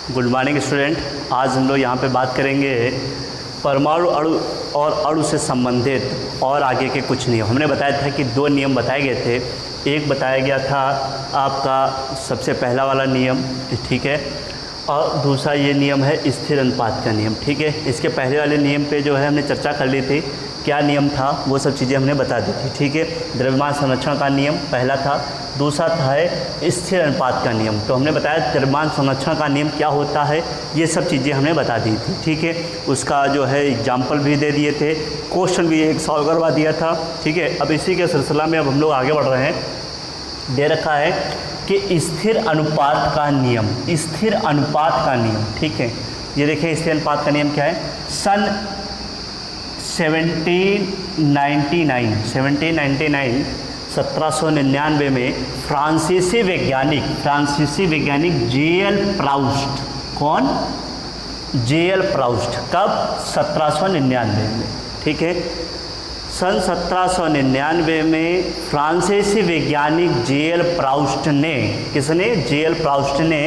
Good morning student. आज हम लोग यहाँ पे बात करेंगे परमाणु अणु और अणु से संबंधित और आगे के कुछ नियम। हमने बताया था कि दो नियम बताए गए थे। एक बताया गया था आपका सबसे पहला वाला नियम, ठीक है, और दूसरा ये नियम है स्थिर अनुपात का नियम, ठीक है। इसके पहले वाले नियम पे जो है हमने चर्चा कर ली थी, क्या नियम था वो सब चीज़ें हमने बता दी थी, ठीक है। द्रव्यमान संरक्षण का नियम पहला था, दूसरा था है स्थिर अनुपात का नियम। तो हमने बताया द्रव्यमान संरक्षण का नियम क्या होता है, ये सब चीज़ें हमने बता दी थी, ठीक है। उसका जो है एग्जाम्पल भी दे दिए थे, क्वेश्चन भी एक सॉल्व करवा दिया था, ठीक है। अब इसी के सिलसिला में अब हम लोग आगे बढ़ रहे हैं। दे रखा है कि स्थिर अनुपात का नियम, स्थिर अनुपात का नियम, ठीक है। ये देखिए स्थिर अनुपात का नियम क्या है। सन 1799 में फ्रांसीसी वैज्ञानिक जे.एल. प्राउस्ट, कौन? जे.एल. प्राउस्ट, कब? 1799 में, ठीक है। सन 1799 में फ्रांसीसी वैज्ञानिक जे.एल. प्राउस्ट ने, किसने? जे.एल. प्राउस्ट ने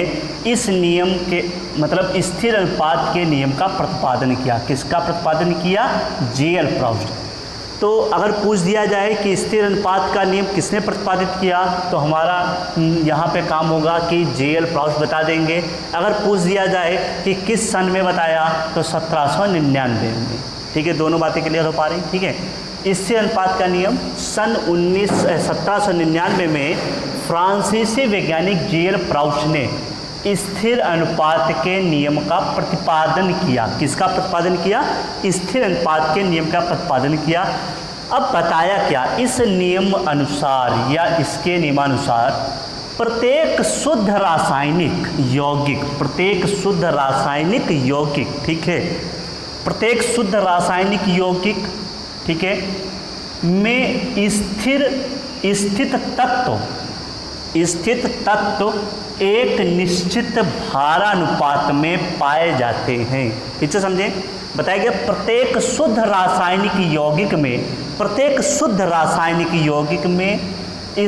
इस नियम के मतलब स्थिर अनुपात के नियम का प्रतिपादन किया। किसका प्रतिपादन किया? जे.एल. प्राउस्ट। तो अगर पूछ दिया जाए कि स्थिर अनुपात का नियम किसने प्रतिपादित किया, तो हमारा यहाँ पे काम होगा कि जे.एल. प्राउस्ट बता देंगे। अगर पूछ दिया जाए कि किस सन में बताया, तो 1799 में, ठीक है। दोनों बातें क्लियर हो पा रही, ठीक है। स्थिर अनुपात का नियम सन 1799 में फ्रांसीसी वैज्ञानिक जे.एल. प्राउस्ट ने स्थिर अनुपात के नियम का प्रतिपादन किया। किसका प्रतिपादन किया? स्थिर अनुपात के नियम का प्रतिपादन किया। अब बताया क्या? इस नियम अनुसार या इसके नियमानुसार प्रत्येक शुद्ध रासायनिक यौगिक, ठीक है, प्रत्येक शुद्ध रासायनिक यौगिक, ठीक है, में स्थित तत्व एक निश्चित भारानुपात में पाए जाते हैं। ठीक से समझें, बताया गया प्रत्येक शुद्ध रासायनिक यौगिक में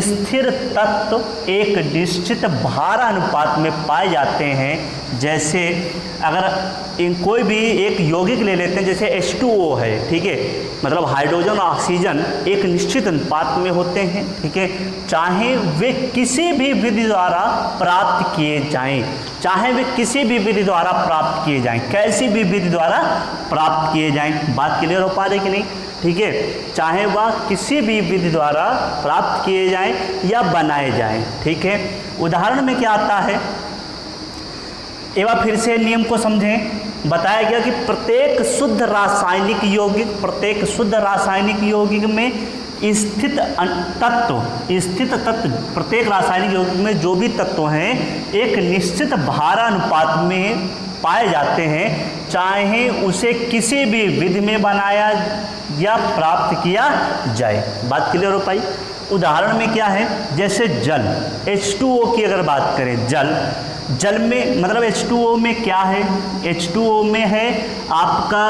स्थिर तत्व एक निश्चित भारानुपात में पाए जाते हैं। जैसे अगर कोई भी एक यौगिक ले लेते हैं, जैसे H2O है, ठीक है, मतलब हाइड्रोजन और ऑक्सीजन एक निश्चित अनुपात में होते हैं, ठीक है। चाहे वे किसी भी विधि द्वारा प्राप्त किए जाएं, कैसी भी विधि द्वारा प्राप्त किए जाएं। बात क्लियर हो पा रही कि नहीं? ठीक है, चाहे वह किसी भी विधि द्वारा प्राप्त किए जाएं या बनाए जाएं, ठीक है। उदाहरण में क्या आता है, एक बार फिर से नियम को समझें। बताया गया कि प्रत्येक शुद्ध रासायनिक यौगिक में स्थित तत्व, प्रत्येक रासायनिक यौगिक में जो भी तत्व हैं एक निश्चित भारानुपात में पाए जाते हैं, चाहे उसे किसी भी विधि में बनाया या प्राप्त किया जाए। बात क्लियर हो पाई? उदाहरण में क्या है, जैसे जल, H2O की अगर बात करें, जल में मतलब H2O में क्या है? H2O में है आपका,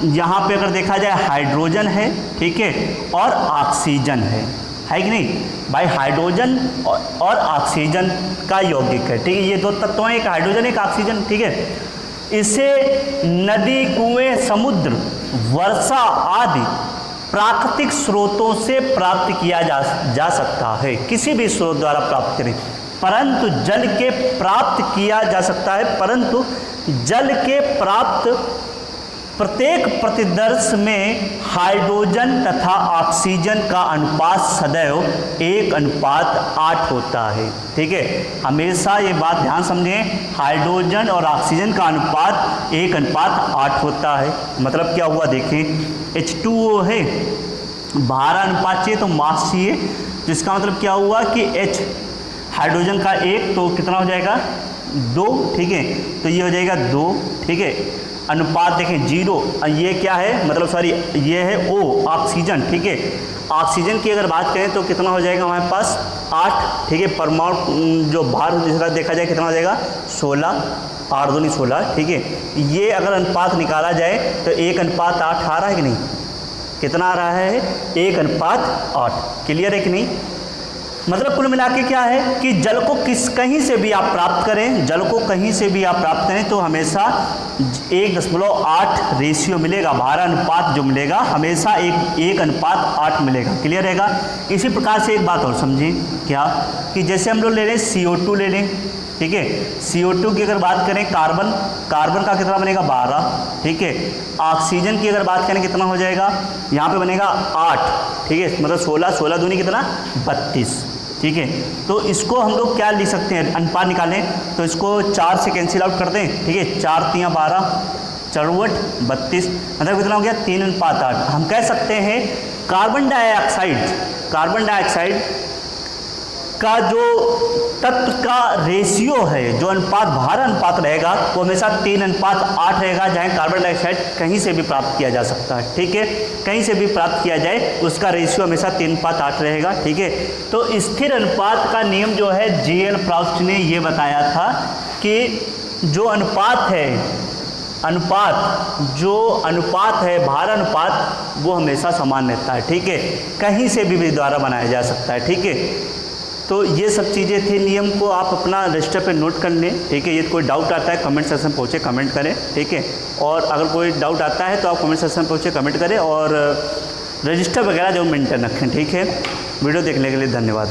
यहाँ पे अगर देखा जाए हाइड्रोजन है, ठीक है, और ऑक्सीजन है कि नहीं भाई? हाइड्रोजन और ऑक्सीजन का यौगिक है, ठीक है। ये दो तत्व हैं, एक हाइड्रोजन एक ऑक्सीजन, ठीक है। इसे नदी, कुएं, समुद्र, वर्षा आदि प्राकृतिक स्रोतों से प्राप्त किया जा सकता है, किसी भी स्रोत द्वारा प्राप्त करें, परंतु जल के प्राप्त किया जा सकता है, परंतु जल के प्राप्त प्रत्येक प्रतिदर्श में हाइड्रोजन तथा ऑक्सीजन का अनुपात सदैव 1:8 होता है, ठीक है। हमेशा ये बात ध्यान समझें, हाइड्रोजन और ऑक्सीजन का अनुपात 1:8 होता है। मतलब क्या हुआ, देखें, H2O है, भारानुपात चाहिए तो मास चाहिए, जिसका मतलब क्या हुआ कि H हाइड्रोजन का 1 तो कितना हो जाएगा? 2, ठीक है। तो ये हो जाएगा 2, ठीक है। अनुपात देखें 0, ये क्या है, मतलब सॉरी ये है O, ऑक्सीजन, ठीक है। ऑक्सीजन की अगर बात करें तो कितना हो जाएगा हमारे पास? 8, ठीक है। परमाणु जो भार जिसका देखा जाए कितना हो जाएगा? 16, 8 दूनी 16, ठीक है। ये अगर अनुपात निकाला जाए तो 1:8 आ रहा है कि नहीं? कितना आ रहा है? 1:8। क्लियर है कि नहीं? मतलब कुल मिला के क्या है कि जल को कहीं से भी आप प्राप्त करें, जल को कहीं से भी आप प्राप्त करें तो हमेशा 1.8 रेशियो मिलेगा, भार अनुपात जो मिलेगा हमेशा 1:8 मिलेगा। क्लियर रहेगा। इसी प्रकार से एक बात और समझें क्या, कि जैसे हम लोग ले लें CO2 ले लें, ठीक है। CO2 की अगर बात करें, कार्बन का कितना बनेगा 12, ठीक है। ऑक्सीजन की अगर बात करें कितना हो जाएगा, यहाँ पे बनेगा 8, ठीक है। मतलब 16 दूनी कितना 32, ठीक है। तो इसको हम लोग क्या लिख सकते हैं, अनुपात निकालें तो इसको 4 से कैंसिल आउट कर दें, ठीक है। 4 × 12 64 32, मतलब कितना हो गया 3:8। हम कह सकते हैं कार्बन डाइऑक्साइड का जो तत्व का रेशियो है, जो अनुपात भार अनुपात रहेगा वो हमेशा 3:8 रहेगा। जहाँ कार्बन डाइऑक्साइड कहीं से भी प्राप्त किया जा सकता है, ठीक है। कहीं से भी प्राप्त किया जाए उसका रेशियो हमेशा 3:8 रहेगा, ठीक है। तो स्थिर अनुपात का नियम जो है G.L. प्राउस्ट ने ये बताया था कि जो अनुपात है भार अनुपात वो हमेशा समान रहता है, ठीक है। कहीं से भी द्वारा बनाया जा सकता है, ठीक है। तो ये सब चीज़ें थी, नियम को आप अपना रजिस्टर पे नोट कर लें, ठीक है। ये कोई डाउट आता है कमेंट सेक्शन में पहुँचे कमेंट करें, ठीक है। और अगर कोई डाउट आता है तो आप कमेंट सेक्शन में पहुँचे कमेंट करें और रजिस्टर वगैरह जो मेंटेन रखें, ठीक है। वीडियो देखने के लिए धन्यवाद।